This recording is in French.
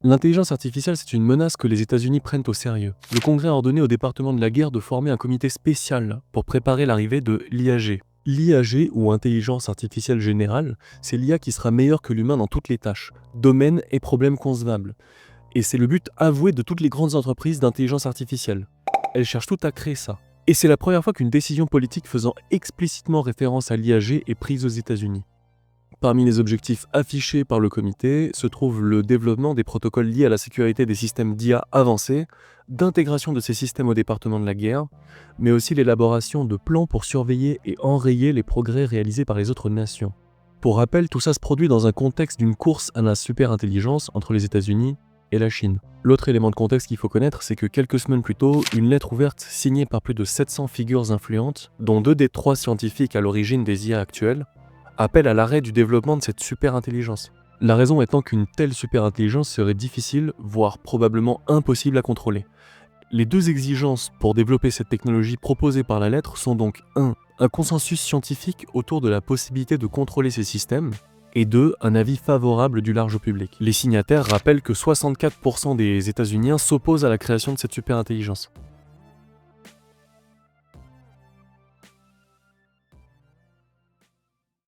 L'intelligence artificielle, c'est une menace que les États-Unis prennent au sérieux. Le Congrès a ordonné au département de la guerre de former un comité spécial pour préparer l'arrivée de l'IAG. L'IAG, ou intelligence artificielle générale, c'est l'IA qui sera meilleure que l'humain dans toutes les tâches, domaines et problèmes concevables. Et c'est le but avoué de toutes les grandes entreprises d'intelligence artificielle. Elles cherchent toutes à créer ça. Et c'est la première fois qu'une décision politique faisant explicitement référence à l'IAG est prise aux États-Unis. Parmi les objectifs affichés par le comité se trouve le développement des protocoles liés à la sécurité des systèmes d'IA avancés, d'intégration de ces systèmes au département de la guerre, mais aussi l'élaboration de plans pour surveiller et enrayer les progrès réalisés par les autres nations. Pour rappel, tout ça se produit dans un contexte d'une course à la superintelligence entre les États-Unis et la Chine. L'autre élément de contexte qu'il faut connaître, c'est que quelques semaines plus tôt, une lettre ouverte signée par plus de 700 figures influentes, dont 2 des 3 scientifiques à l'origine des IA actuelles, appelle à l'arrêt du développement de cette superintelligence. La raison étant qu'une telle superintelligence serait difficile, voire probablement impossible à contrôler. Les 2 exigences pour développer cette technologie proposées par la lettre sont donc 1. Un consensus scientifique autour de la possibilité de contrôler ces systèmes, et 2. Un avis favorable du large public. Les signataires rappellent que 64% des États-Unis s'opposent à la création de cette superintelligence.